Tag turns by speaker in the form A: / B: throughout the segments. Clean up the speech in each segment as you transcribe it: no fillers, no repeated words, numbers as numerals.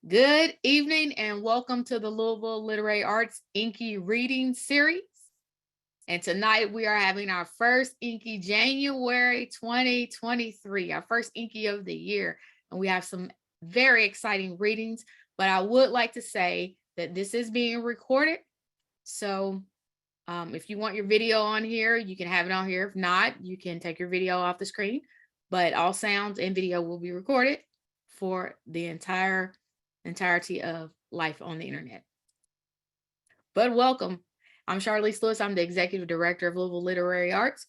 A: Good evening and welcome to the Louisville Literary Arts InKY reading series. And tonight we are having our first InKY January 2023, our first InKY of the year. And we have some very exciting readings, but I would like to say that this is being recorded. So if you want your video on here, you can have it on here. If not, you can take your video off the screen, but all sounds and video will be recorded for the entirety of life on the internet. But welcome. I'm Charlize Lewis. I'm the Executive Director of Louisville Literary Arts.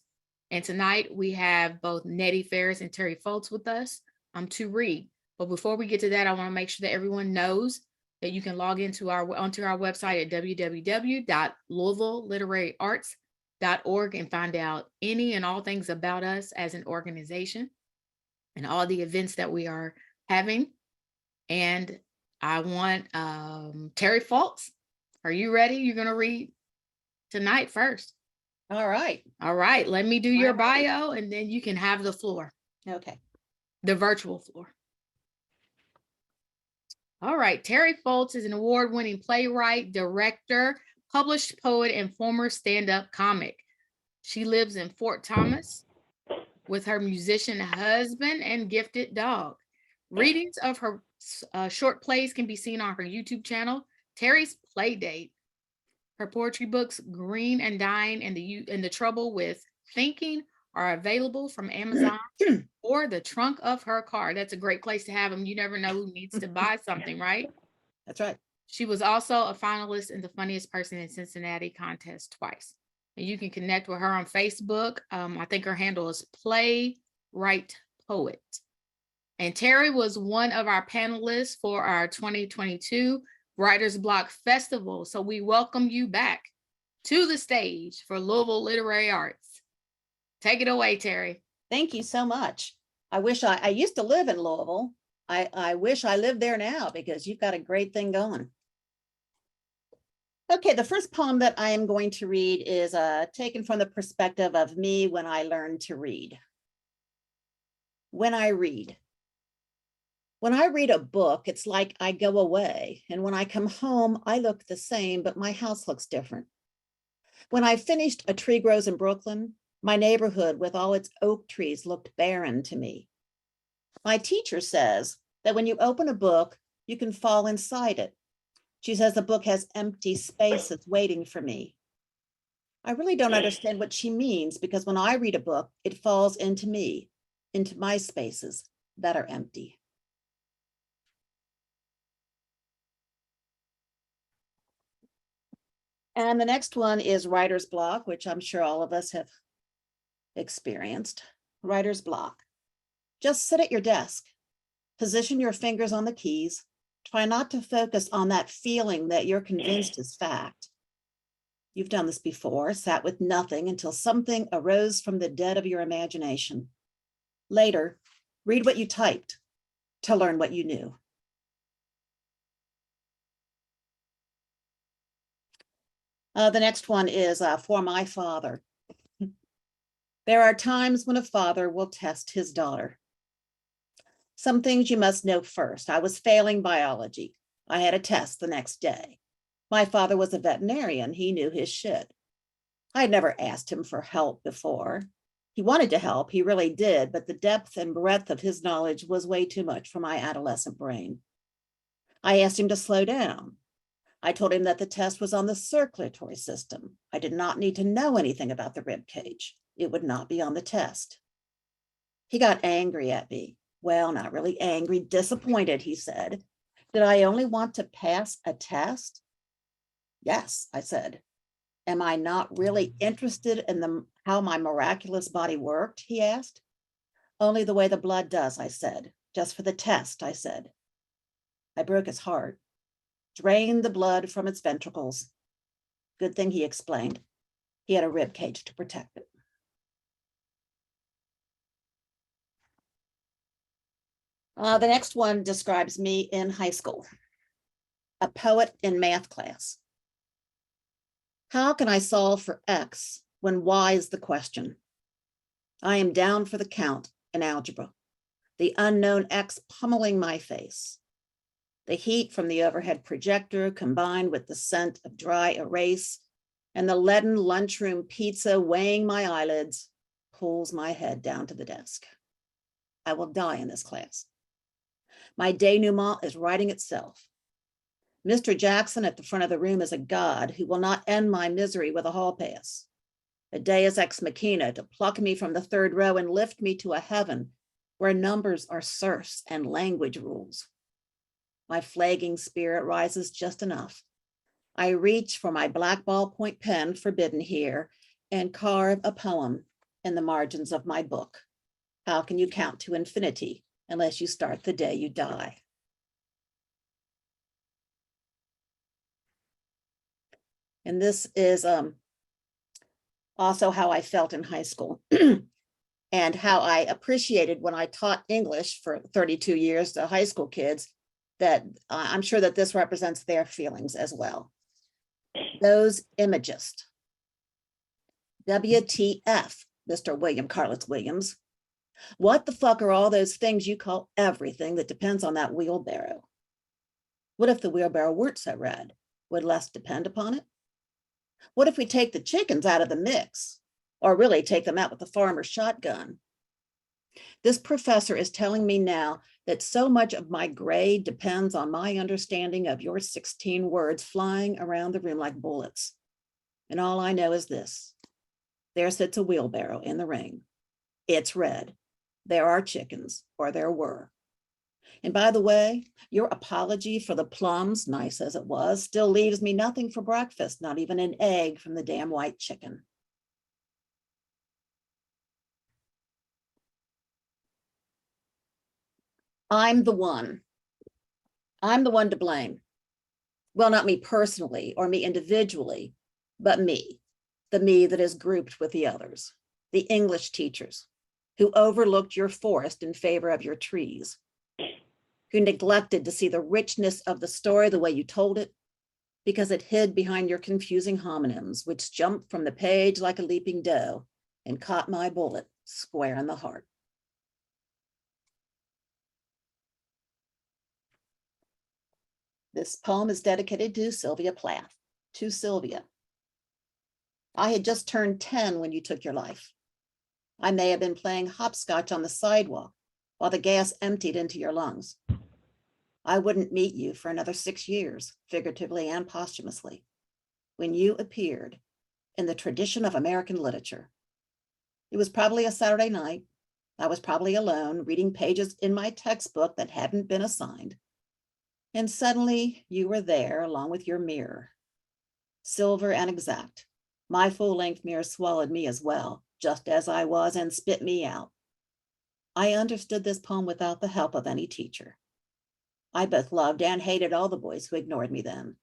A: And tonight we have both Nettie, Farris, and Teri Foltz with us to read. But before we get to that, I want to make sure that everyone knows that you can log onto our website at www.louisvilleliteraryarts.org and find out any and all things about us as an organization and all the events that we are having. And I want Teri Foltz. Are you ready? You're going to read tonight first.
B: All right.
A: All right. Let me do your bio and then you can have the floor.
B: Okay.
A: The virtual floor. All right. Teri Foltz is an award-winning playwright, director, published poet, and former stand-up comic. She lives in Fort Thomas with her musician husband and gifted dog. Readings of her short plays can be seen on her YouTube channel, Teri's Play Date. Her poetry books, Green and Dying and the Trouble with Thinking, are available from Amazon or the trunk of her car. That's a great place to have them. You never know who needs to buy something, right?
B: That's right.
A: She was also a finalist in the Funniest Person in Cincinnati contest twice. And you can connect with her on Facebook. I think her handle is Playwright Poet. And Teri was one of our panelists for our 2022 Writers Block Festival. So we welcome you back to the stage for Louisville Literary Arts. Take it away, Teri.
B: Thank you so much. I wish I used to live in Louisville. I wish I lived there now because you've got a great thing going. Okay, the first poem that I am going to read is taken from the perspective of me when I learned to read. When I read. When I read a book, it's like I go away, and when I come home, I look the same, but my house looks different. When I finished A Tree Grows in Brooklyn, my neighborhood with all its oak trees looked barren to me. My teacher says that when you open a book, you can fall inside it. She says the book has empty spaces waiting for me. I really don't understand what she means because when I read a book, it falls into me, into my spaces that are empty. And the next one is writer's block, which I'm sure all of us have experienced. Writer's block. Just sit at your desk, position your fingers on the keys, try not to focus on that feeling that you're convinced is fact. You've done this before, sat with nothing until something arose from the dead of your imagination. Later, read what you typed to learn what you knew. The next one is For My Father. There are times when a father will test his daughter. Some things you must know first. I was failing biology. I had a test the next day. My father was a veterinarian. He knew his shit. I had never asked him for help before. He wanted to help, he really did, but the depth and breadth of his knowledge was way too much for my adolescent brain. I asked him to slow down. I told him that the test was on the circulatory system. I did not need to know anything about the rib cage. It would not be on the test. He got angry at me. Well, not really angry, disappointed, he said. Did I only want to pass a test? Yes, I said. Am I not really interested in how my miraculous body worked, he asked. Only the way the blood does, I said. Just for the test, I said. I broke his heart. Drained the blood from its ventricles. Good thing, he explained. He had a rib cage to protect it. The next one describes me in high school. A poet in math class. How can I solve for X when Y is the question? I am down for the count in algebra. The unknown X pummeling my face. The heat from the overhead projector combined with the scent of dry erase and the leaden lunchroom pizza weighing my eyelids pulls my head down to the desk. I will die in this class. My denouement is writing itself. Mr. Jackson at the front of the room is a god who will not end my misery with a hall pass. A deus ex machina to pluck me from the third row and lift me to a heaven where numbers are serfs and language rules. My flagging spirit rises just enough. I reach for my black ballpoint pen, forbidden here, and carve a poem in the margins of my book. How can you count to infinity unless you start the day you die? And this is also how I felt in high school and how I appreciated when I taught English for 32 years to high school kids, that I'm sure that this represents their feelings as well. Those imagists. WTF, Mr. William Carlos Williams. What the fuck are all those things you call everything that depends on that wheelbarrow? What if the wheelbarrow weren't so red? Would less depend upon it? What if we take the chickens out of the mix, or really take them out with the farmer's shotgun? This professor is telling me now that so much of my grade depends on my understanding of your 16 words flying around the room like bullets. And all I know is this: there sits a wheelbarrow in the rain. It's red. There are chickens, or there were. And by the way, your apology for the plums, nice as it was, still leaves me nothing for breakfast, not even an egg from the damn white chicken. I'm the one. I'm the one to blame. Well, not me personally or me individually, but me, the me that is grouped with the others, the English teachers who overlooked your forest in favor of your trees, who neglected to see the richness of the story the way you told it, because it hid behind your confusing homonyms, which jumped from the page like a leaping doe and caught my bullet square in the heart. This poem is dedicated to Sylvia Plath. To Sylvia. I had just turned 10 when you took your life. I may have been playing hopscotch on the sidewalk while the gas emptied into your lungs. I wouldn't meet you for another 6 years, figuratively and posthumously, when you appeared in the tradition of American literature. It was probably a Saturday night. I was probably alone, reading pages in my textbook that hadn't been assigned. And suddenly you were there along with your mirror, silver and exact. My full-length mirror swallowed me as well, just as I was, and spit me out. I understood this poem without the help of any teacher. I both loved and hated all the boys who ignored me then.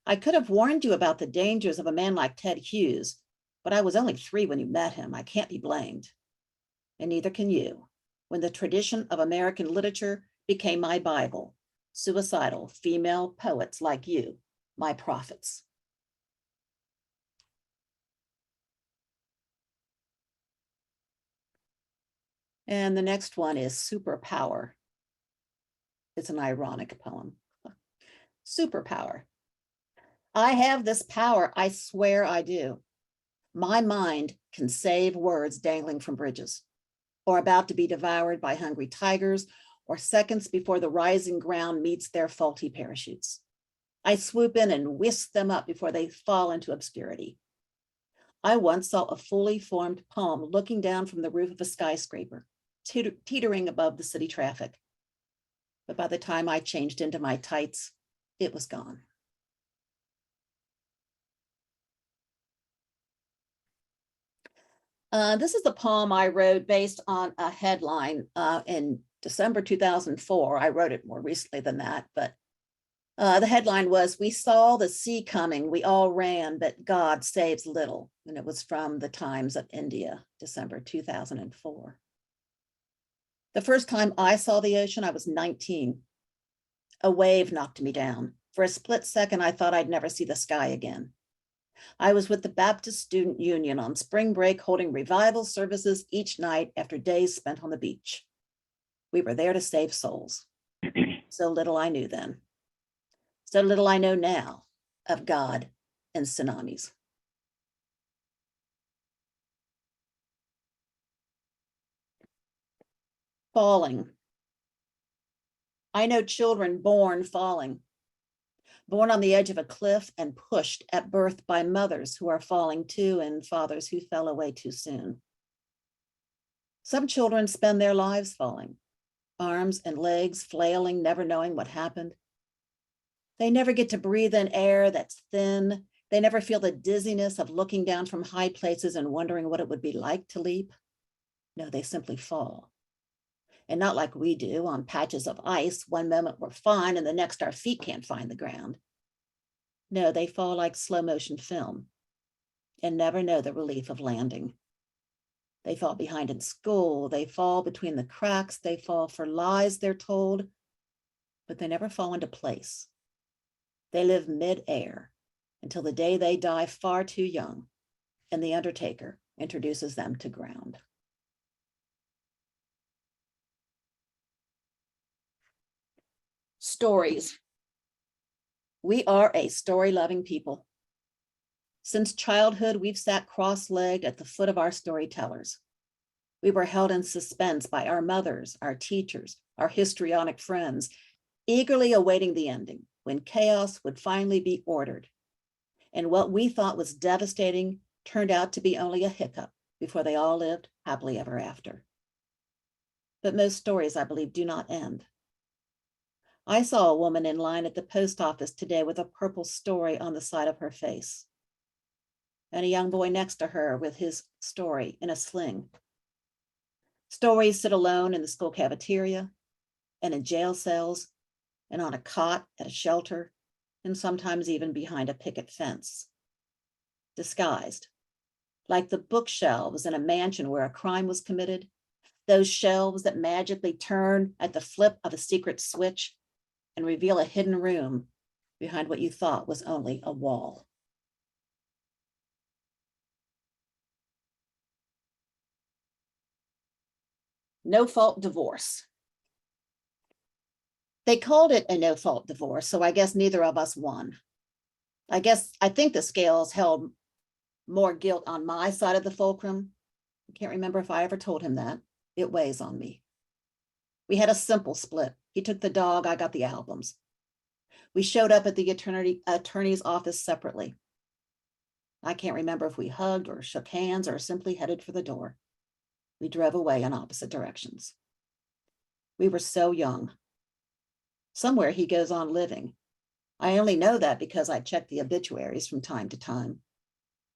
B: I could have warned you about the dangers of a man like Ted Hughes, but I was only 3 when you met him. I can't be blamed. And neither can you, when the tradition of American literature became my Bible, suicidal female poets like you, my prophets. And the next one is Superpower. It's an ironic poem. Superpower. I have this power, I swear I do. My mind can save words dangling from bridges, or about to be devoured by hungry tigers, or seconds before the rising ground meets their faulty parachutes. I swoop in and whisk them up before they fall into obscurity. I once saw a fully formed poem looking down from the roof of a skyscraper, teetering above the city traffic. But by the time I changed into my tights, it was gone. This is the poem I wrote based on a headline in December 2004. I wrote it more recently than that, but the headline was, "We saw the sea coming, we all ran, but God saves little." And it was from the Times of India, December 2004. The first time I saw the ocean, I was 19. A wave knocked me down. For a split second, I thought I'd never see the sky again. I was with the Baptist Student Union on spring break, holding revival services each night after days spent on the beach. We were there to save souls. So little I knew then. So little I know now of God and tsunamis. Falling. I know children born falling, born on the edge of a cliff and pushed at birth by mothers who are falling too and fathers who fell away too soon. Some children spend their lives falling, arms and legs flailing, never knowing what happened. They never get to breathe in air that's thin. They never feel the dizziness of looking down from high places and wondering what it would be like to leap. No, they simply fall. And not like we do on patches of ice. One moment we're fine and the next our feet can't find the ground. No, they fall like slow motion film and never know the relief of landing. They fall behind in school. They fall between the cracks. They fall for lies they're told, but they never fall into place. They live mid-air until the day they die far too young, and the undertaker introduces them to ground. Stories. We are a story-loving people. Since childhood, we've sat cross-legged at the foot of our storytellers. We were held in suspense by our mothers, our teachers, our histrionic friends, eagerly awaiting the ending, when chaos would finally be ordered. And what we thought was devastating turned out to be only a hiccup before they all lived happily ever after. But most stories, I believe, do not end. I saw a woman in line at the post office today with a purple story on the side of her face, and a young boy next to her with his story in a sling. Stories sit alone in the school cafeteria and in jail cells and on a cot at a shelter, and sometimes even behind a picket fence, disguised, like the bookshelves in a mansion where a crime was committed, those shelves that magically turn at the flip of a secret switch and reveal a hidden room behind what you thought was only a wall. No-fault divorce. They called it a no-fault divorce, so I guess neither of us won. I think the scales held more guilt on my side of the fulcrum. I can't remember if I ever told him that. It weighs on me. We had a simple split. He took the dog, I got the albums. We showed up at the attorney's office separately. I can't remember if we hugged or shook hands or simply headed for the door. We drove away in opposite directions. We were so young. Somewhere he goes on living. I only know that because I check the obituaries from time to time.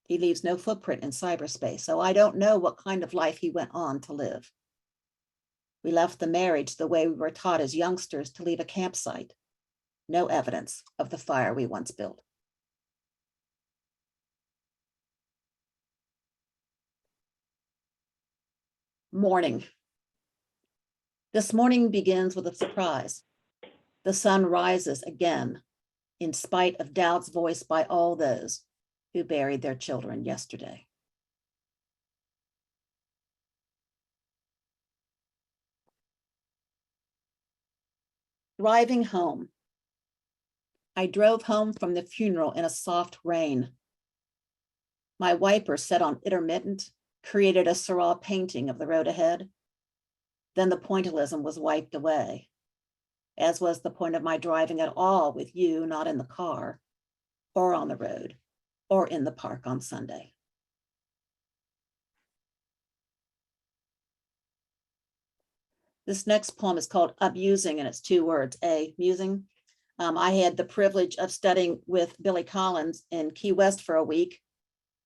B: He leaves no footprint in cyberspace, so I don't know what kind of life he went on to live. We left the marriage the way we were taught as youngsters to leave a campsite. No evidence of the fire we once built. Morning. This morning begins with a surprise. The sun rises again, in spite of doubts voiced by all those who buried their children yesterday. Driving home. I drove home from the funeral in a soft rain. My wiper set on intermittent created a Seurat painting of the road ahead. Then the pointillism was wiped away, as was the point of my driving at all with you not in the car, or on the road, or in the park on Sunday. This next poem is called Abusing, and it's 2 words, musing. I had the privilege of studying with Billy Collins in Key West for a week,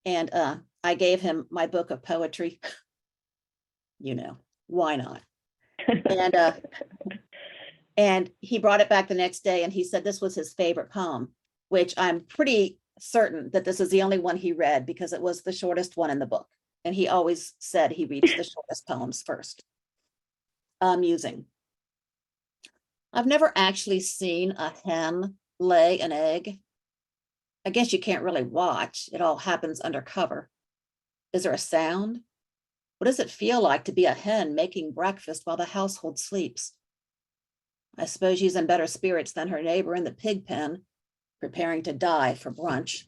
B: and I gave him my book of poetry. You know, why not? And he brought it back the next day and he said this was his favorite poem, which I'm pretty certain that this is the only one he read because it was the shortest one in the book. And he always said he reads the shortest poems first. Musing. I've never actually seen a hen lay an egg. I guess you can't really watch. It all happens undercover. Is there a sound? What does it feel like to be a hen making breakfast while the household sleeps? I suppose she's in better spirits than her neighbor in the pig pen, preparing to die for brunch.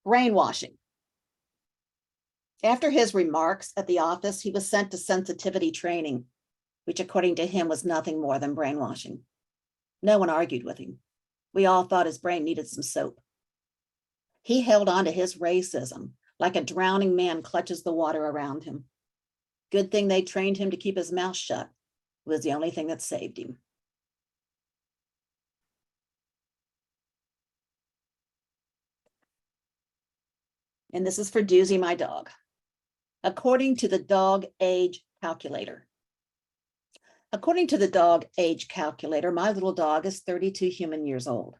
B: Brainwashing. After his remarks at the office, he was sent to sensitivity training, which according to him was nothing more than brainwashing. No one argued with him. We all thought his brain needed some soap. He held on to his racism like a drowning man clutches the water around him. Good thing they trained him to keep his mouth shut. It was the only thing that saved him. And this is for Doozy, my dog. According to the dog age calculator. According to the dog age calculator, my little dog is 32 human years old.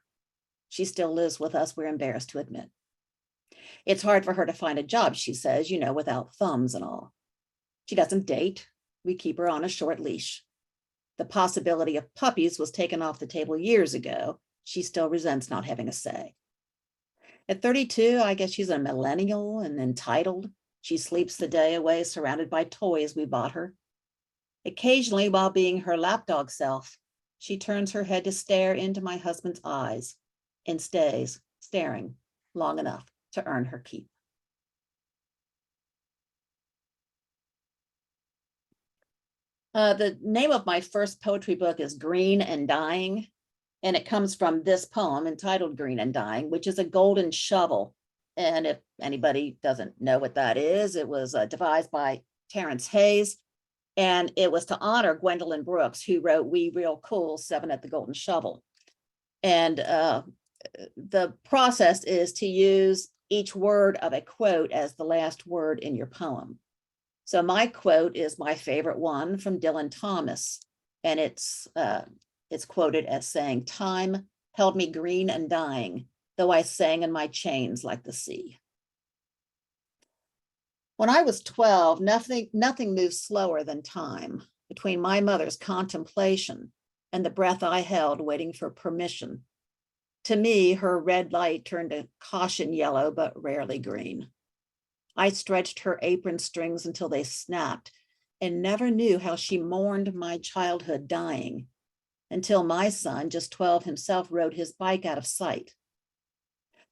B: She still lives with us, we're embarrassed to admit. It's hard for her to find a job, she says, without thumbs and all. She doesn't date. We keep her on a short leash. The possibility of puppies was taken off the table years ago. She still resents not having a say. At 32, I guess she's a millennial and entitled. She sleeps the day away surrounded by toys we bought her. Occasionally, while being her lapdog self, she turns her head to stare into my husband's eyes and stays staring long enough to earn her keep. The name of my first poetry book is Green and Dying, and it comes from this poem entitled Green and Dying, which is a golden shovel. And if anybody doesn't know what that is, it was devised by Terrence Hayes, and it was to honor Gwendolyn Brooks, who wrote We Real Cool, 7 at the Golden Shovel. And the process is to use each word of a quote as the last word in your poem. So my quote is my favorite one from Dylan Thomas, and it's quoted as saying, "Time held me green and dying, though I sang in my chains like the sea." When I was 12, nothing moved slower than time. Between my mother's contemplation and the breath I held waiting for permission. To me, her red light turned to caution yellow, but rarely green. I stretched her apron strings until they snapped and never knew how she mourned my childhood dying until my son, just 12 himself, rode his bike out of sight.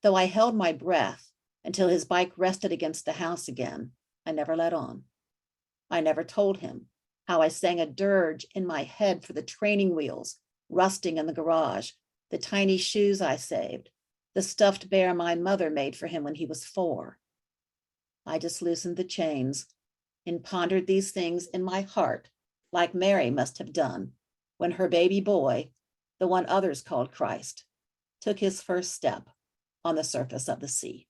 B: Though I held my breath until his bike rested against the house again, I never let on. I never told him how I sang a dirge in my head for the training wheels rusting in the garage, the tiny shoes I saved, the stuffed bear my mother made for him when he was 4. I just loosened the chains and pondered these things in my heart, like Mary must have done when her baby boy, the one others called Christ, took his first step on the surface of the sea.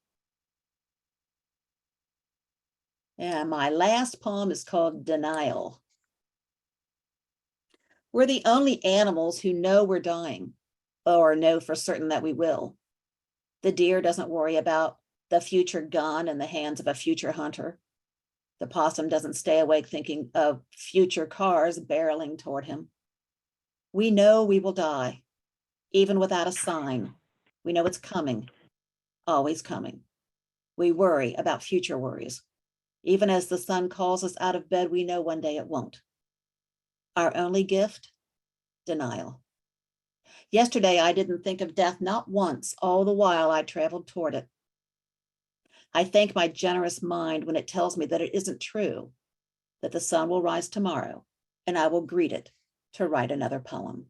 B: And my last poem is called Denial. We're the only animals who know we're dying, or know for certain that we will. The deer doesn't worry about the future gun in the hands of a future hunter. The possum doesn't stay awake thinking of future cars barreling toward him. We know we will die, even without a sign. We know it's coming, always coming. We worry about future worries. Even as the sun calls us out of bed, we know one day it won't. Our only gift, denial. Yesterday, I didn't think of death not once, all the while I traveled toward it. I thank my generous mind when it tells me that it isn't true, that the sun will rise tomorrow, and I will greet it to write another poem.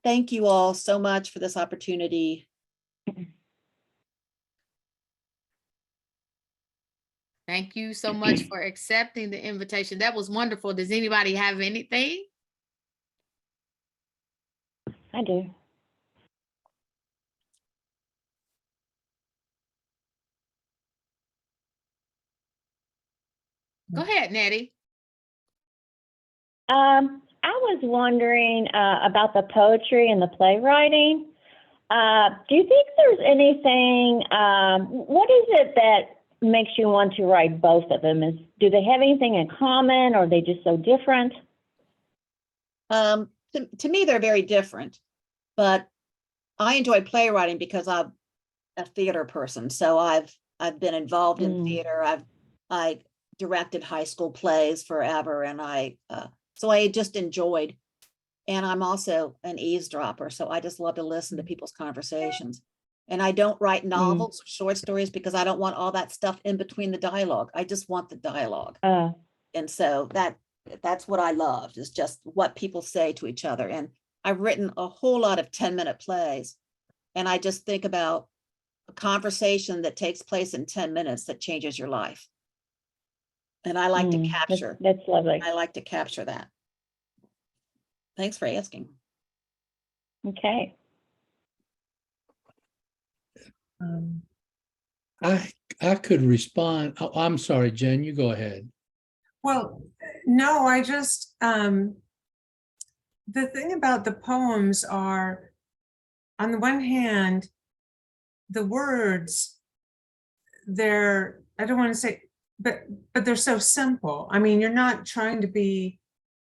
B: Thank you all so much for this opportunity.
A: Thank you so much for accepting the invitation. That was wonderful. Does anybody have anything?
C: I do.
A: Go ahead, Nettie.
C: I was wondering about the poetry and the playwriting. Do you think there's anything, what is it that makes you want to write both of them? Do they have anything in common, or are they just so different?
B: To me, they're very different, but I enjoy playwriting because I'm a theater person. So I've I've been involved in
C: Mm.
B: theater. I directed high school plays forever, and so I just enjoyed. And I'm also an eavesdropper, so I just love to listen to people's conversations. And I don't write novels or short stories because I don't want all that stuff in between the dialogue. I just want the dialogue. And so that's what I love, is just what people say to each other. And I've written a whole lot of 10-minute plays. And I just think about a conversation that takes place in 10 minutes that changes your life. And I like to capture.
C: That's lovely.
B: I like to capture that. Thanks for asking.
C: Okay.
D: I could respond. Oh, I'm sorry, Jen, you go ahead.
E: Well, no, I just, the thing about the poems are, on the one hand, the words, they're, I don't want to say, but they're so simple. I mean, you're not trying to be,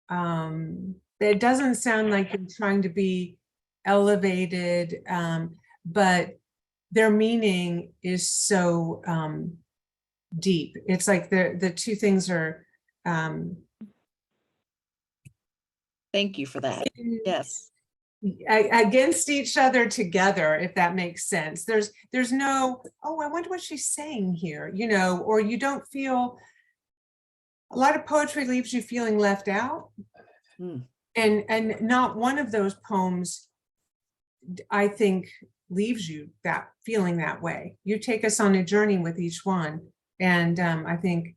E: it doesn't sound like you're trying to be elevated, but their meaning is so deep. It's like the two things are,
B: Thank you for that. Yes.
E: against each other together, if that makes sense. There's no, oh, I wonder what she's saying here, you know, or you don't feel, a lot of poetry leaves you feeling left out. And not one of those poems, I think, leaves you that feeling that way. You take us on a journey with each one, and I think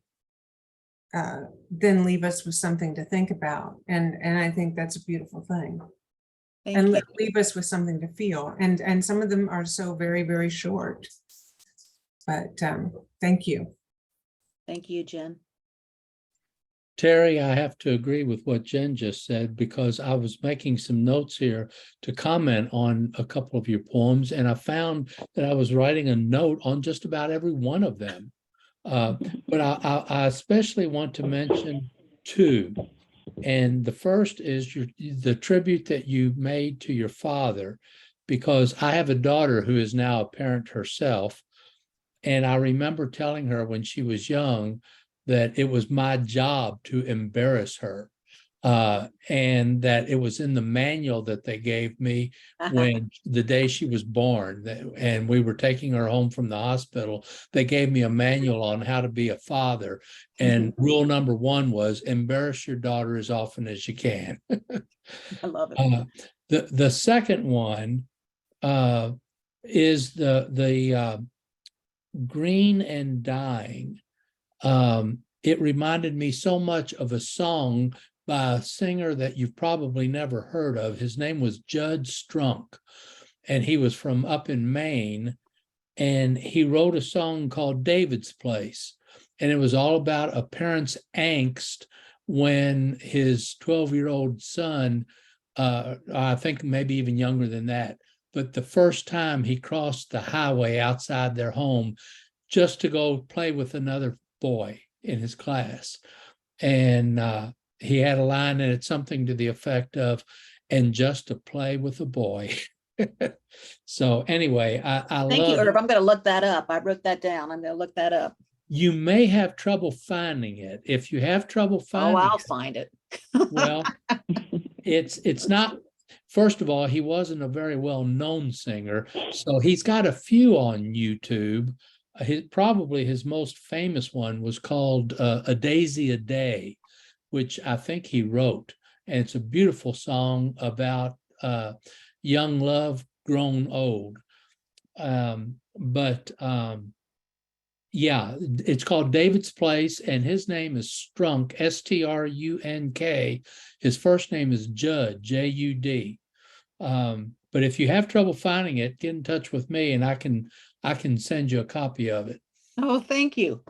E: then leave us with something to think about, and I think that's a beautiful thing.
B: Thank you.
E: Leave us with something to feel, and some of them are so very, very short, but thank you.
B: Thank you, Jen.
D: Teri, I have to agree with what Jen just said, because I was making some notes here to comment on a couple of your poems, and I found that I was writing a note on just about every one of them. But I especially want to mention two. And the first is the tribute that you made to your father, because I have a daughter who is now a parent herself. And I remember telling her when she was young that it was my job to embarrass her, and that it was in the manual that they gave me when the day she was born, and we were taking her home from the hospital. They gave me a manual on how to be a father, and rule number one was embarrass your daughter as often as you can.
B: I love it.
D: The second one is the Green and Dying. It reminded me so much of a song by a singer that you've probably never heard of. His name was Judd Strunk, and he was from up in Maine, and he wrote a song called David's Place, and it was all about a parent's angst when his 12-year-old son, I think maybe even younger than that, but the first time he crossed the highway outside their home just to go play with another boy in his class. And he had a line in it, something to the effect of, and just to play with a boy. So anyway, I
B: Thank you,
D: love
B: Herb. I'm going to look that up. I wrote that down. I'm going to look that up.
D: You may have trouble finding it. If you have trouble finding
B: I'll
D: it,
B: find it.
D: well, it's not, first of all, he wasn't a very well-known singer, so he's got a few on YouTube. Probably his most famous one was called A Daisy a Day, which I think he wrote. And it's a beautiful song about young love grown old. Yeah, it's called David's Place, and his name is Strunk, S-T-R-U-N-K. His first name is Judd, J-U-D. But if you have trouble finding it, get in touch with me, and I can send you a copy of it.
B: Oh, thank you.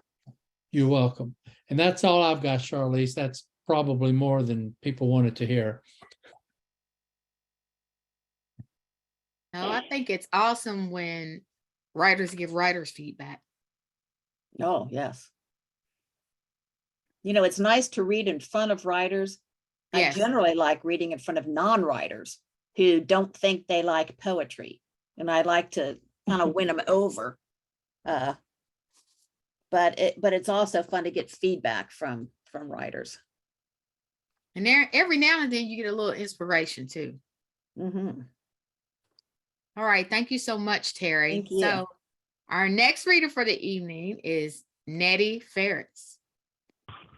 D: You're welcome. And that's all I've got, Charlize. That's probably more than people wanted to hear.
A: No, I think it's awesome when writers give writers feedback.
B: Oh, yes. You know, it's nice to read in front of writers.
A: Yes.
B: I generally like reading in front of non-writers who don't think they like poetry. And I like to kind of win them over. but it's also fun to get feedback from writers.
A: And there, every now and then you get a little inspiration too.
B: Mm-hmm.
A: All right. Thank you so much, Teri.
B: Thank you.
A: So our next reader for the evening is Nettie Farris.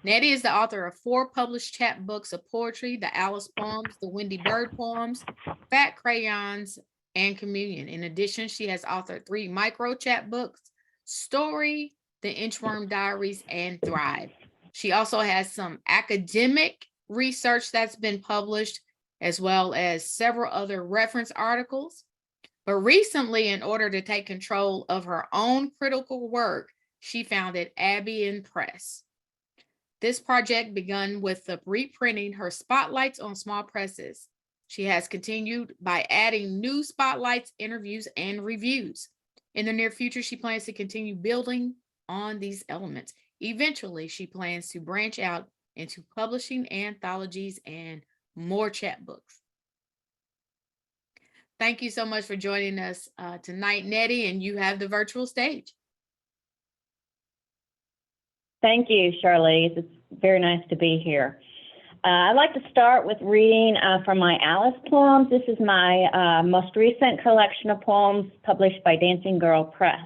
A: Nettie is the author of 4 published chapbooks of poetry: the Alice poems, the Wendy Bird poems, Fat Crayons, and Communion. In addition, she has authored 3 micro chapbooks: Story, The Inchworm Diaries, and Thrive. She also has some academic research that's been published, as well as several other reference articles. But recently, in order to take control of her own critical work, she founded Abbey Press. This project began with the reprinting her spotlights on small presses. She has continued by adding new spotlights, interviews, and reviews. In the near future, she plans to continue building on these elements. Eventually, she plans to branch out into publishing anthologies and more chapbooks. Thank you so much for joining us tonight, Nettie, and you have the virtual stage.
C: Thank you, Charlize. It's very nice to be here. I'd like to start with reading from my Alice poems. This is my most recent collection of poems published by Dancing Girl Press.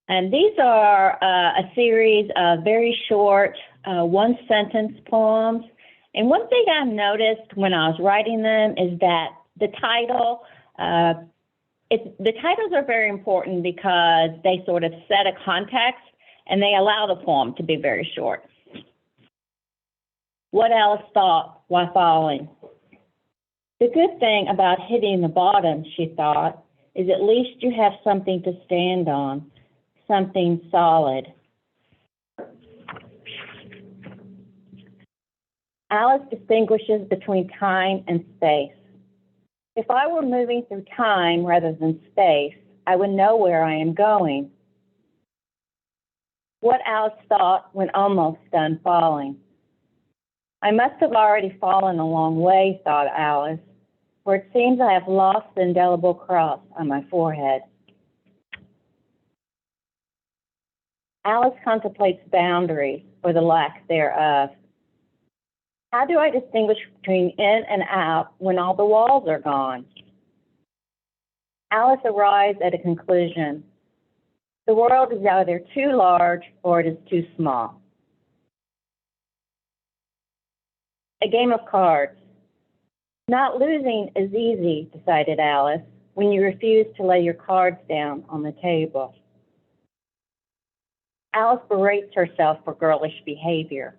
C: And these are a series of very short, one-sentence poems. And one thing I've noticed when I was writing them is that the title, the titles are very important because they sort of set a context and they allow the poem to be very short. What Alice thought while falling. The good thing about hitting the bottom, she thought, is at least you have something to stand on, something solid. Alice distinguishes between time and space. If I were moving through time rather than space, I would know where I am going. What Alice thought when almost done falling. I must have already fallen a long way, thought Alice, for it seems I have lost the indelible cross on my forehead. Alice contemplates boundaries, or the lack thereof. How do I distinguish between in and out when all the walls are gone? Alice arrives at a conclusion. The world is either too large or it is too small. A game of cards. Not losing is easy, decided Alice, when you refuse to lay your cards down on the table. Alice berates herself for girlish behavior.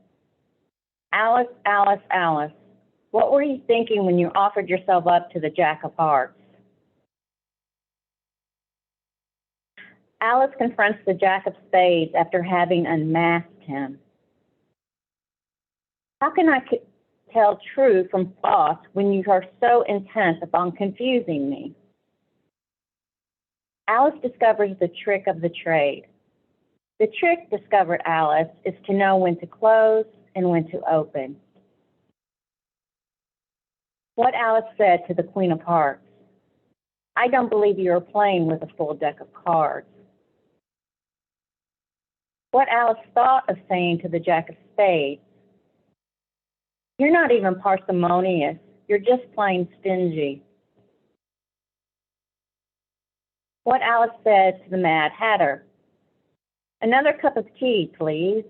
C: Alice, Alice, Alice, what were you thinking when you offered yourself up to the Jack of Hearts? Alice confronts the Jack of Spades after having unmasked him. How can I tell true from false when you are so intent upon confusing me? Alice discovers the trick of the trade. The trick, discovered Alice, is to know when to close and when to open. What Alice said to the Queen of Hearts. I don't believe you are playing with a full deck of cards. What Alice thought of saying to the Jack of Spades. You're not even parsimonious, you're just plain stingy. What Alice said to the Mad Hatter. Another cup of tea, please.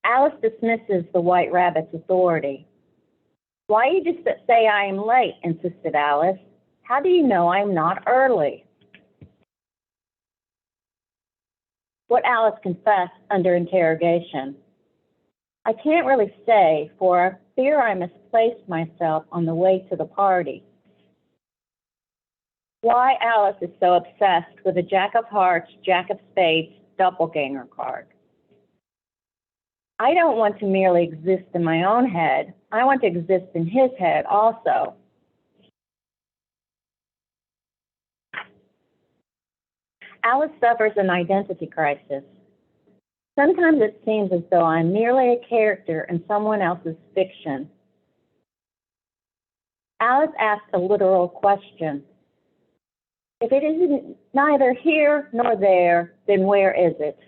C: Alice dismisses the White Rabbit's authority. Why you just say I am late, insisted Alice. How do you know I'm not early? What Alice confessed under interrogation. I can't really say, for I fear I misplaced myself on the way to the party. Why Alice is so obsessed with a Jack of Hearts, Jack of Spades doppelganger card. I don't want to merely exist in my own head. I want to exist in his head also. Alice suffers an identity crisis. Sometimes it seems as though I'm merely a character in someone else's fiction. Alice asks a literal question. If it isn't neither here nor there, then where is it?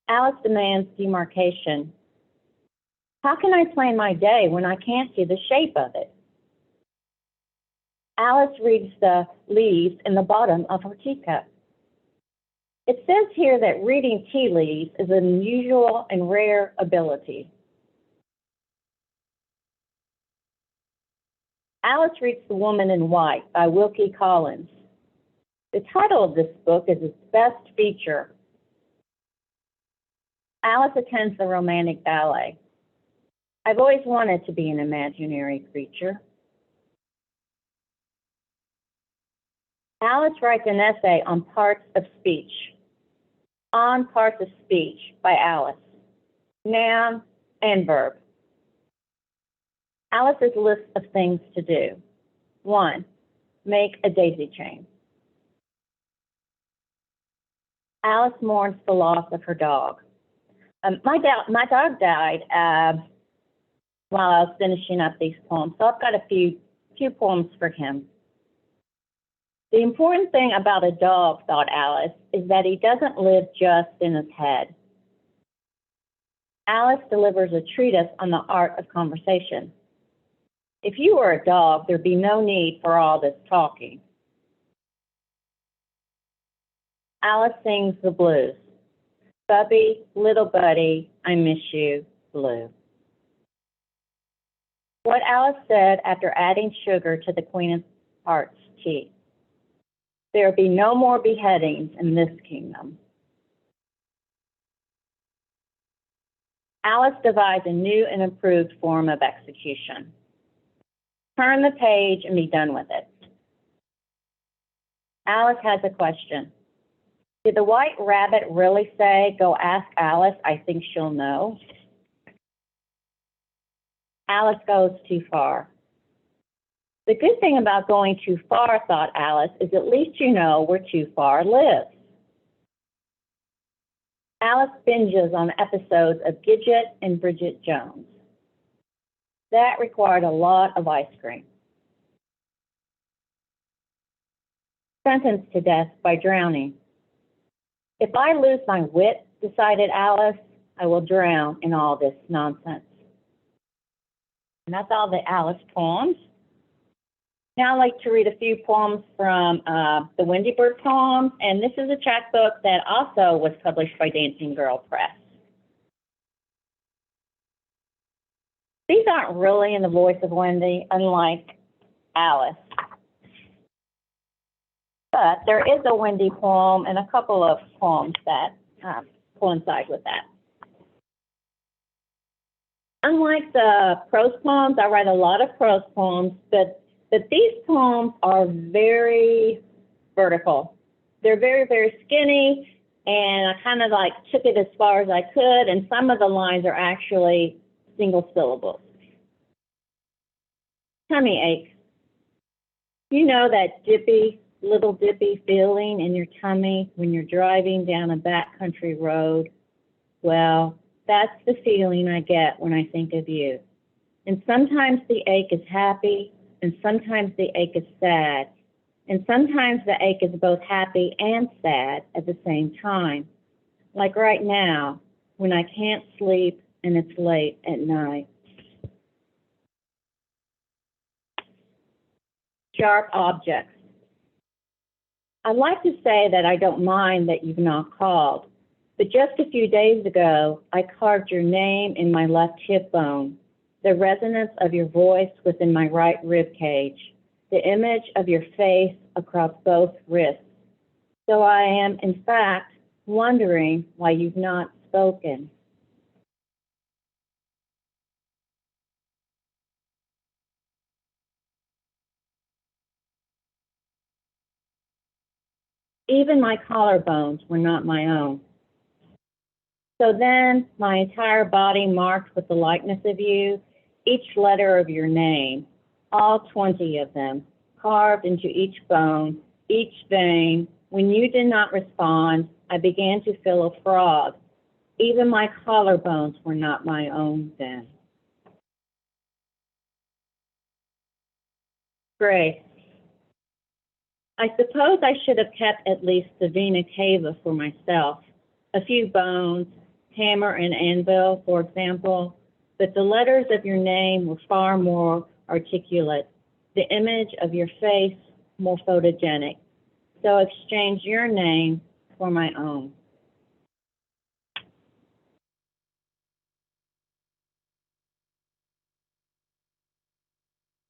C: Alice demands demarcation. How can I plan my day when I can't see the shape of it? Alice reads the leaves in the bottom of her teacup. It says here that reading tea leaves is an unusual and rare ability. Alice reads The Woman in White by Wilkie Collins. The title of this book is its best feature. Alice attends the romantic ballet. I've always wanted to be an imaginary creature. Alice writes an essay on parts of speech. On Parts of Speech by Alice. Noun and verb. Alice's list of things to do. 1, make a daisy chain. Alice mourns the loss of her dog. My dog died while I was finishing up these poems, so I've got a few poems for him. The important thing about a dog, thought Alice, is that he doesn't live just in his head. Alice delivers a treatise on the art of conversation. If you were a dog, there'd be no need for all this talking. Alice sings the blues. Bubby, little buddy, I miss you, blue. What Alice said after adding sugar to the Queen of Hearts tea. There will be no more beheadings in this kingdom. Alice devised a new and improved form of execution. Turn the page and be done with it. Alice has a question. Did the white rabbit really say, go ask Alice, I think she'll know? Alice goes too far. The good thing about going too far, thought Alice, is at least you know where too far lives. Alice binges on episodes of Gidget and Bridget Jones. That required a lot of ice cream. Sentenced to death by drowning. If I lose my wit, decided Alice, I will drown in all this nonsense. And that's all the Alice poems. Now I'd like to read a few poems from the Wendy Bird poems, and this is a chapbook that also was published by Dancing Girl Press. These aren't really in the voice of Wendy, unlike Alice. But there is a Wendy poem and a couple of poems that coincide with that. Unlike the prose poems, I write a lot of prose poems, but these poems are very vertical. They're very, very skinny, and I kind of like took it as far as I could, and some of the lines are actually single syllables. Tummy ache. You know that little dippy feeling in your tummy when you're driving down a backcountry road? Well, that's the feeling I get when I think of you. And sometimes the ache is happy, and sometimes the ache is sad, and sometimes the ache is both happy and sad at the same time. Like right now, when I can't sleep and it's late at night. Sharp objects. I'd like to say that I don't mind that you've not called, but just a few days ago, I carved your name in my left hip bone, the resonance of your voice within my right rib cage, the image of your face across both wrists. So I am, in fact, wondering why you've not spoken. Even my collarbones were not my own. So then, my entire body marked with the likeness of you, each letter of your name, all 20 of them, carved into each bone, each vein. When you did not respond, I began to feel a fraud. Even my collarbones were not my own then. Grace. I suppose I should have kept at least the vena cava for myself, a few bones, hammer and anvil, for example, but the letters of your name were far more articulate, the image of your face more photogenic. So exchange your name for my own.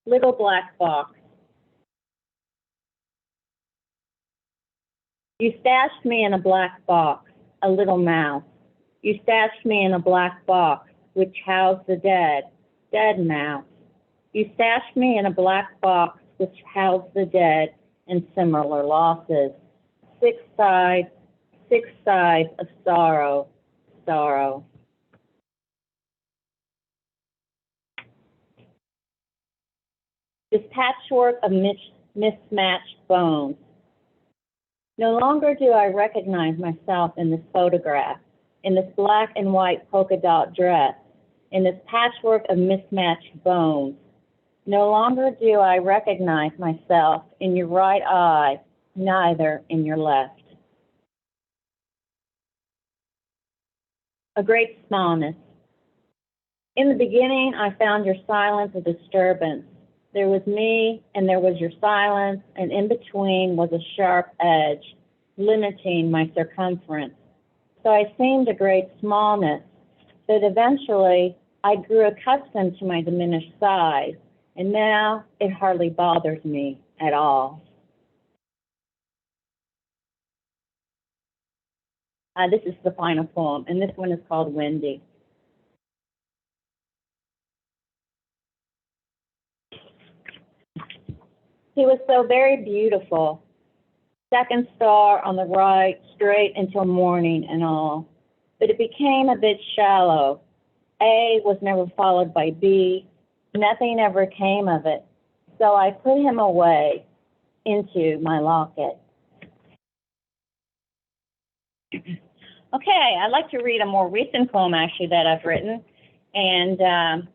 C: Little black box. You stashed me in a black box, a little mouse. You stashed me in a black box, which housed the dead, dead mouse. You stashed me in a black box, which housed the dead and similar losses. Six sides of sorrow, sorrow. This patchwork of mismatched bones. No longer do I recognize myself in this photograph, in this black and white polka dot dress, in this patchwork of mismatched bones. No longer do I recognize myself in your right eye, neither in your left. A great smallness. In the beginning, I found your silence a disturbance. There was me, and there was your silence, and in between was a sharp edge, limiting my circumference. So I seemed a great smallness, but eventually I grew accustomed to my diminished size, and now it hardly bothers me at all. This is the final poem, and this one is called Windy. He was so very beautiful. Second star on the right, straight until morning and all. But it became a bit shallow. A was never followed by B. Nothing ever came of it. So I put him away into my locket. Okay, I'd like to read a more recent poem actually that I've written. And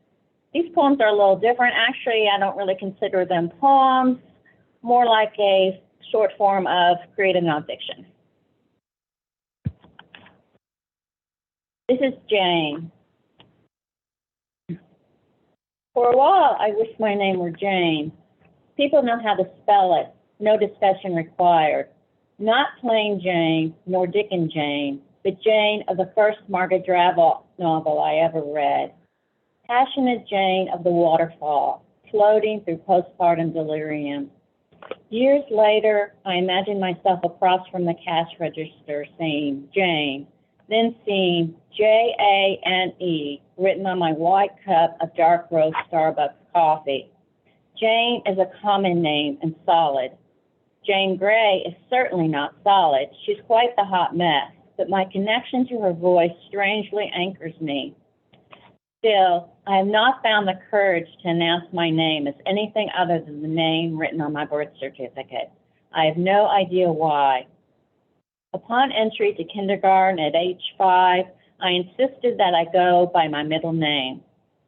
C: these poems are a little different. Actually, I don't really consider them poems, more like a short form of creative nonfiction. This is Jane. For a while, I wished my name were Jane. People know how to spell it, no discussion required. Not plain Jane, nor Dick and Jane, but Jane of the first Margaret Drabble novel I ever read. Passionate Jane of the waterfall, floating through postpartum delirium. Years later, I imagined myself across from the cash register saying Jane, then seeing Jane written on my white cup of dark roast Starbucks coffee. Jane is a common name and solid. Jane Grey is certainly not solid. She's quite the hot mess, but my connection to her voice strangely anchors me. Still, I have not found the courage to announce my name as anything other than the name written on my birth certificate. I have no idea why. Upon entry to kindergarten at age 5, I insisted that I go by my middle name.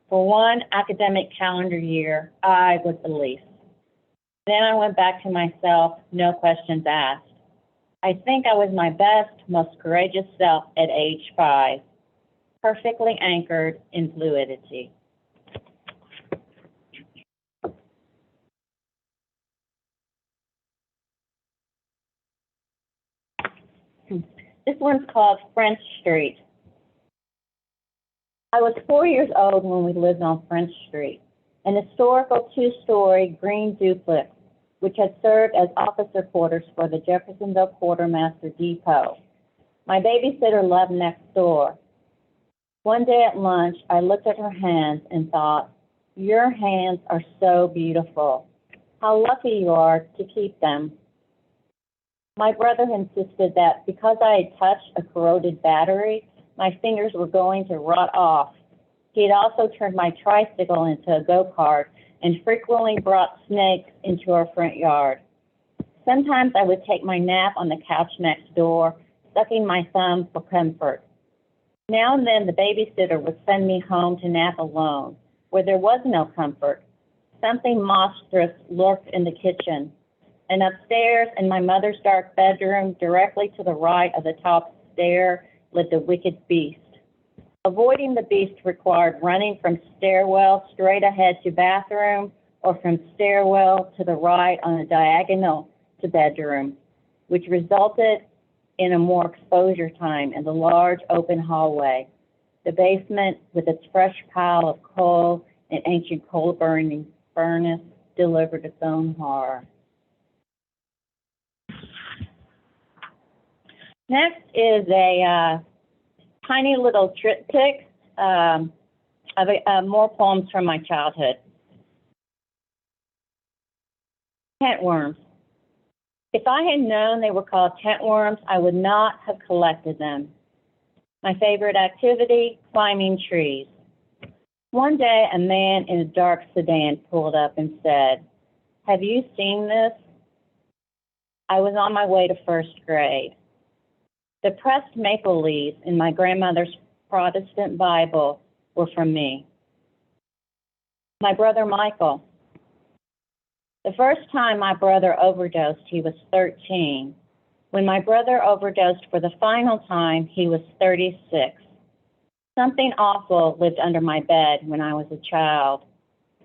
C: For one academic calendar year, I was the least. Then I went back to myself, no questions asked. I think I was my best, most courageous self at age 5. Perfectly anchored in fluidity. This one's called French Street. I was 4 years old when we lived on French Street, an historical 2-story green duplex, which had served as officer quarters for the Jeffersonville Quartermaster Depot. My babysitter lived next door. One day at lunch, I looked at her hands and thought, your hands are so beautiful. How lucky you are to keep them. My brother insisted that because I had touched a corroded battery, my fingers were going to rot off. He had also turned my tricycle into a go-kart and frequently brought snakes into our front yard. Sometimes I would take my nap on the couch next door, sucking my thumb for comfort. Now and then the babysitter would send me home to nap alone, where there was no comfort. Something monstrous lurked in the kitchen. and upstairs in my mother's dark bedroom, directly to the right of the top stair, lived a wicked beast. Avoiding the beast required running from stairwell straight ahead to bathroom, or from stairwell to the right on a diagonal to bedroom, which resulted in a more exposure time in the large open hallway. The basement, with its fresh pile of coal and ancient coal-burning furnace, delivered its own horror. Next is a tiny little triptych of more poems from my childhood. Tent worms. If I had known they were called tent worms, I would not have collected them. My favorite activity, climbing trees. One day, a man in a dark sedan pulled up and said, "Have you seen this?" I was on my way to first grade. The pressed maple leaves in my grandmother's Protestant Bible were from me. My brother Michael. The first time my brother overdosed, he was 13. When my brother overdosed for the final time, he was 36. Something awful lived under my bed when I was a child.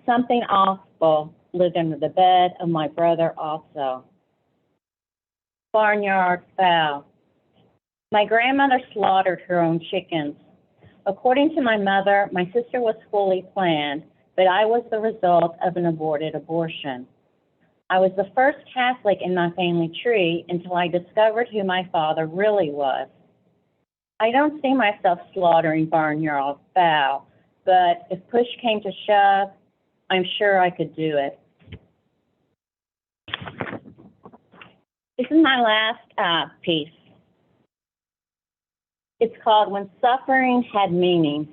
C: Something awful lived under the bed of my brother also. Barnyard fowl. My grandmother slaughtered her own chickens. According to my mother, my sister was fully planned, but I was the result of an aborted abortion. I was the first Catholic in my family tree until I discovered who my father really was. I don't see myself slaughtering barnyard fowl, but if push came to shove, I'm sure I could do it. This is my last piece. It's called When Suffering Had Meaning.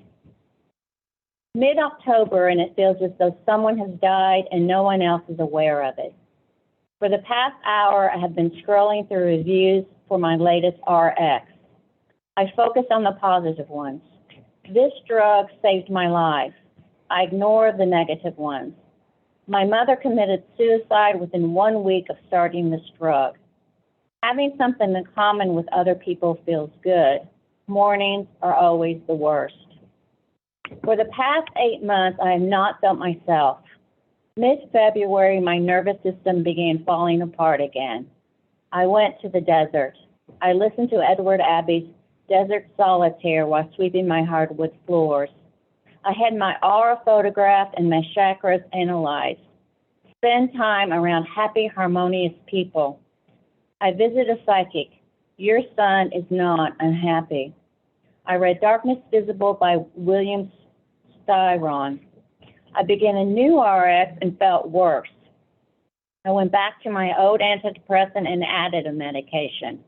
C: Mid-October, and it feels as though someone has died and no one else is aware of it. For the past hour, I have been scrolling through reviews for my latest RX. I focus on the positive ones. This drug saved my life. I ignore the negative ones. My mother committed suicide within 1 week of starting this drug. Having something in common with other people feels good. Mornings are always the worst. For the past 8 months, I have not felt myself. Mid-February, my nervous system began falling apart again. I went to the desert. I listened to Edward Abbey's Desert Solitaire while sweeping my hardwood floors. I had my aura photographed and my chakras analyzed. Spend time around happy, harmonious people. I visit a psychic. Your son is not unhappy. I read Darkness Visible by William Styron. I began a new RX and felt worse. I went back to my old antidepressant and added a medication.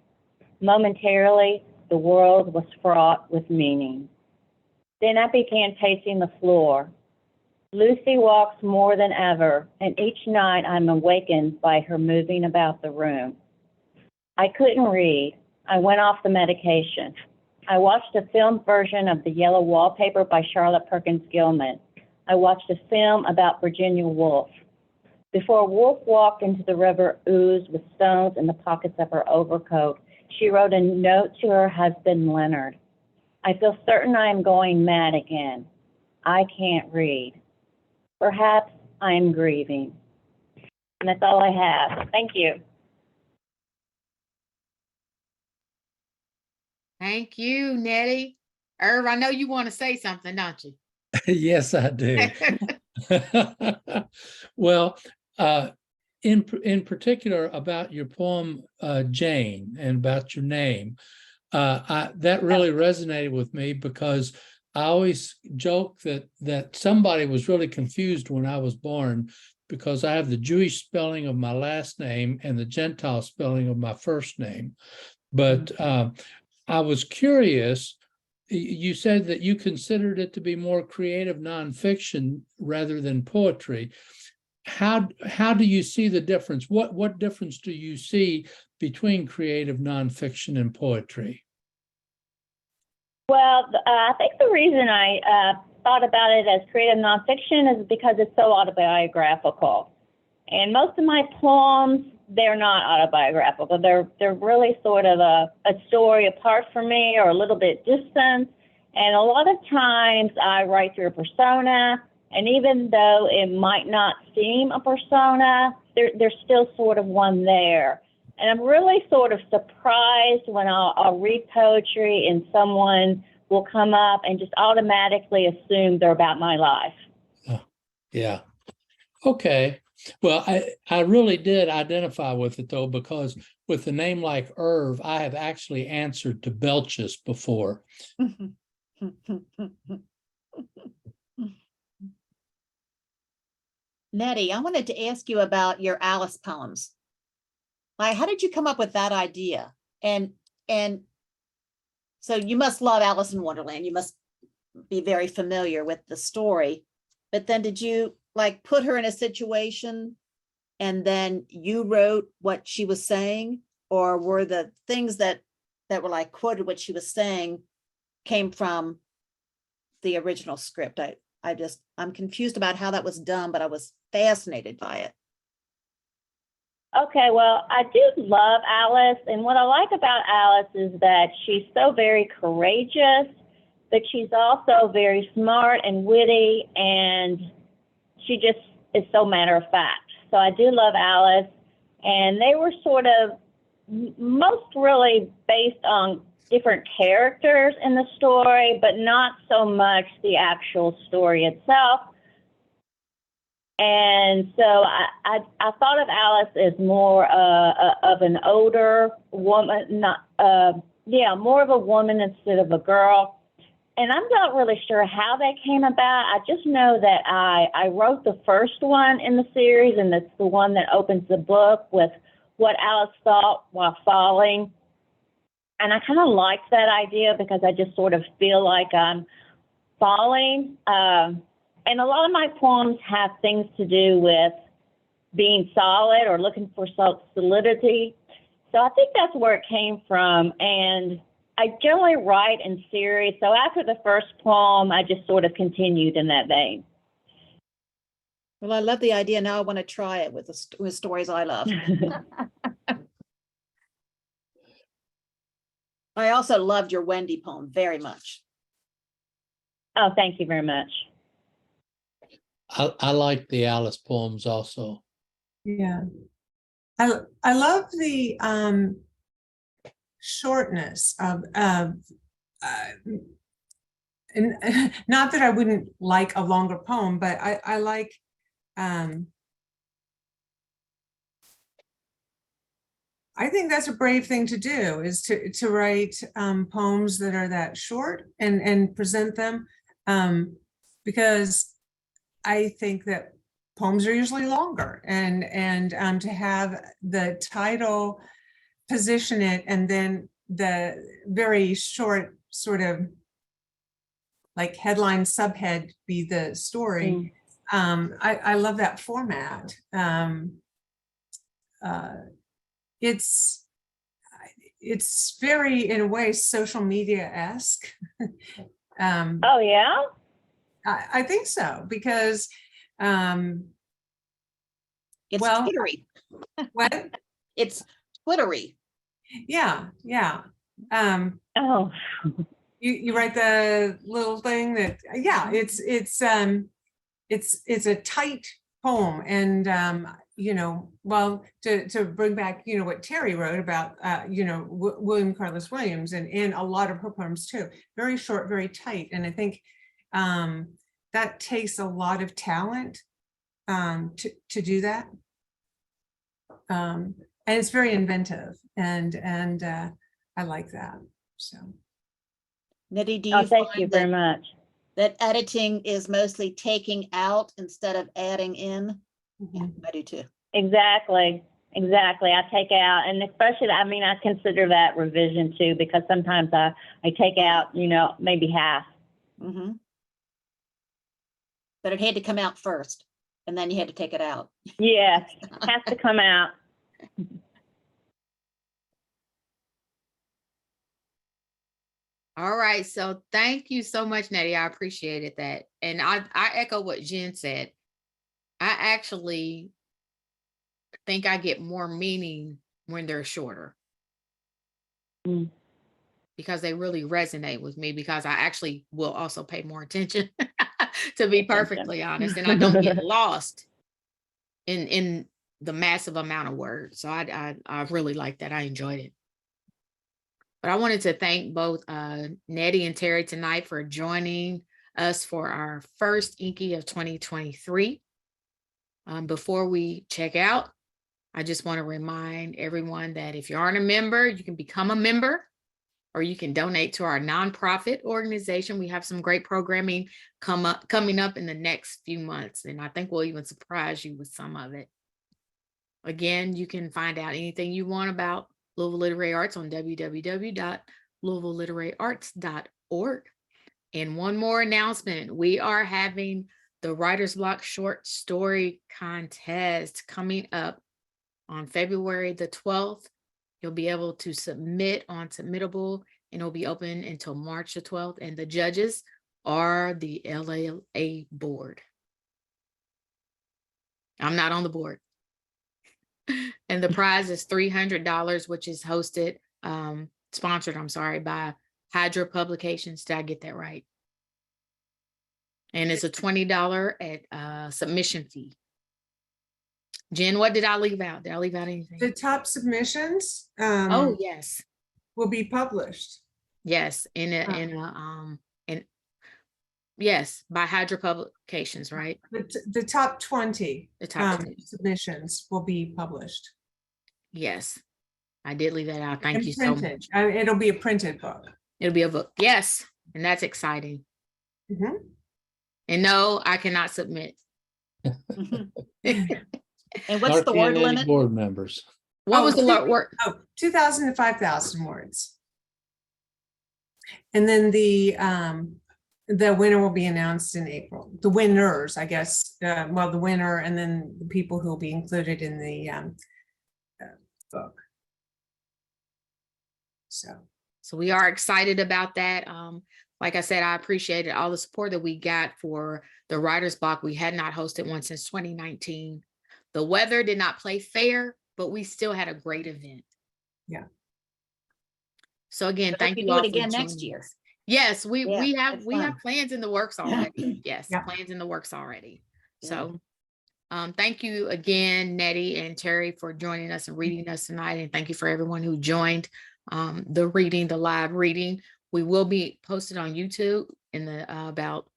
C: Momentarily, the world was fraught with meaning. Then I began pacing the floor. Lucy walks more than ever, and each night I'm awakened by her moving about the room. I couldn't read. I went off the medication. I watched a film version of The Yellow Wallpaper by Charlotte Perkins Gilman. I watched a film about Virginia Woolf. Before Woolf walked into the river oozed with stones in the pockets of her overcoat, she wrote a note to her husband, Leonard. I feel certain I am going mad again. I can't read. Perhaps I am grieving. And that's all I have. Thank you.
A: Thank you, Nettie. Irv, I know you want to say something, don't you?
D: Yes, I do. Well, in particular about your poem, Jane, and about your name, that really resonated with me because I always joke that somebody was really confused when I was born because I have the Jewish spelling of my last name and the Gentile spelling of my first name. But I was curious. You said that you considered it to be more creative nonfiction rather than poetry. How do you see the difference? What difference do you see between creative nonfiction and poetry?
C: Well, I think the reason I thought about it as creative nonfiction is because it's so autobiographical. And most of my poems they're not autobiographical. They're really sort of a story apart from me or a little bit distant. And a lot of times I write through a persona, and even though it might not seem a persona, there's still sort of one there. And I'm really sort of surprised when I'll read poetry and someone will come up and just automatically assume they're about my life.
D: Yeah. Okay. Well, I really did identify with it, though, because with a name like Irv, I have actually answered to Belches before.
B: Nettie, I wanted to ask you about your Alice poems. Like, how did you come up with that idea? And so you must love Alice in Wonderland. You must be very familiar with the story. But then did you like put her in a situation and then you wrote what she was saying? Or were the things that were like quoted what she was saying came from the original script? I'm confused about how that was done, but I was fascinated by it.
C: Okay, well, I do love Alice, and what I like about Alice is that she's so very courageous, but she's also very smart and witty, and she just is so matter of fact. So I do love Alice, and they were sort of most really based on different characters in the story, but not so much the actual story itself. And so I thought of Alice as more of an older woman, more of a woman instead of a girl. And I'm not really sure how that came about. I just know that I wrote the first one in the series, and it's the one that opens the book with what Alice thought while falling. And I kind of liked that idea because I just sort of feel like I'm falling. And a lot of my poems have things to do with being solid or looking for solidity. So I think that's where it came from. And I generally write in series. So after the first poem, I just sort of continued in that vein.
B: Well, I love the idea. Now I want to try it with stories I love. I also loved your Wendy poem very much.
C: Oh, thank you very much.
D: I like the Alice poems also.
E: Yeah. I love the shortness of and not that I wouldn't like a longer poem, but I like I think that's a brave thing to do, is to write poems that are that short and present them, because I think that poems are usually longer, and to have the title position it and then the very short sort of like headline subhead be the story. I love that format. It's very, in a way, social media-esque.
C: Oh, yeah?
E: I think so, because
B: It's
E: well,
B: Twittery.
E: what?
B: It's Twittery.
E: Yeah.
C: Oh.
E: You write the little thing that, yeah, it's a tight poem, and well, to bring back what Teri wrote about William Carlos Williams, and a lot of her poems too, very short, very tight, and I think that takes a lot of talent to do that, and it's very inventive, and I like that. So
B: Nettie, do you
C: thank you
B: find
C: very much.
B: that editing is mostly taking out instead of adding in? Yeah, I do too.
C: Exactly. I take out, and especially, I mean, I consider that revision too, because sometimes I take out, maybe half.
B: Mm-hmm. But it had to come out first, and then you had to take it out.
C: Yes, has to come out.
A: All right. So thank you so much, Nettie. I appreciated that. And I echo what Jen said. I actually think I get more meaning when they're shorter.
C: Mm.
A: Because they really resonate with me, because I actually will also pay more attention, to be perfectly honest, and I don't get lost in the massive amount of words. So I really like that. I enjoyed it. But I wanted to thank both Nettie and Teri tonight for joining us for our first InKY of 2023. Before we check out, I just want to remind everyone that if you aren't a member, you can become a member, or you can donate to our nonprofit organization. We have some great programming coming up in the next few months, and I think we'll even surprise you with some of it. Again, you can find out anything you want about Louisville Literary Arts on www.louisvilleliteraryarts.org. And one more announcement, we are having the Writer's Block Short Story Contest coming up on February the 12th. You'll be able to submit on Submittable, and it'll be open until March the 12th. And the judges are the LLA board. I'm not on the board. And the prize is $300, which is sponsored, I'm sorry, by Hydra Publications. Did I get that right? And it's a $20 at submission fee. Jen, what did I leave out? Did I leave out anything?
E: The top submissions
A: Oh, yes.
E: will be published.
A: Yes, yes, by Hydra Publications, right?
E: The top 20
A: The top 20.
E: submissions will be published.
A: Yes, I did leave that out. Thank
E: And
A: you so
E: printed.
A: much.
E: It'll be a printed book.
A: It'll be a book. Yes, and that's exciting.
E: Mhm.
A: And no, I cannot submit.
B: And what's the
D: Not
B: word
D: any
B: limit?
D: Board members.
A: What was the word?
E: Oh, 2,000 to 5,000 words. And then the winner will be announced in April. The winners, I guess, the winner, and then the people who will be included in the book. So
A: we are excited about that. Like I said, I appreciated all the support that we got for the Writer's Block. We had not hosted one since 2019. The weather did not play fair, but we still had a great event.
E: Yeah.
A: So again,
B: Hope
A: thank
B: you
A: you
B: do
A: all
B: it
A: for
B: again next
A: joining
B: year.
A: us. Yes, we
B: Yeah,
A: have
B: it's fun.
A: plans in the works already. Yes,
E: Yeah.
A: plans in the works already.
B: Yeah.
A: So thank you again, Nettie and Teri, for joining us and reading us tonight. And thank you for everyone who joined the live reading. We will be posted on YouTube in about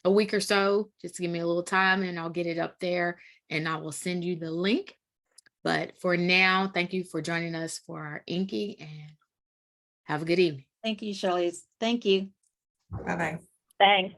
A: a week or so. Just give me a little time and I'll get it up there, and I will send you the link. But for now, thank you for joining us for our InKY, and have a good evening.
B: Thank you, Shirley. Thank you.
E: bye-bye.
C: Thanks.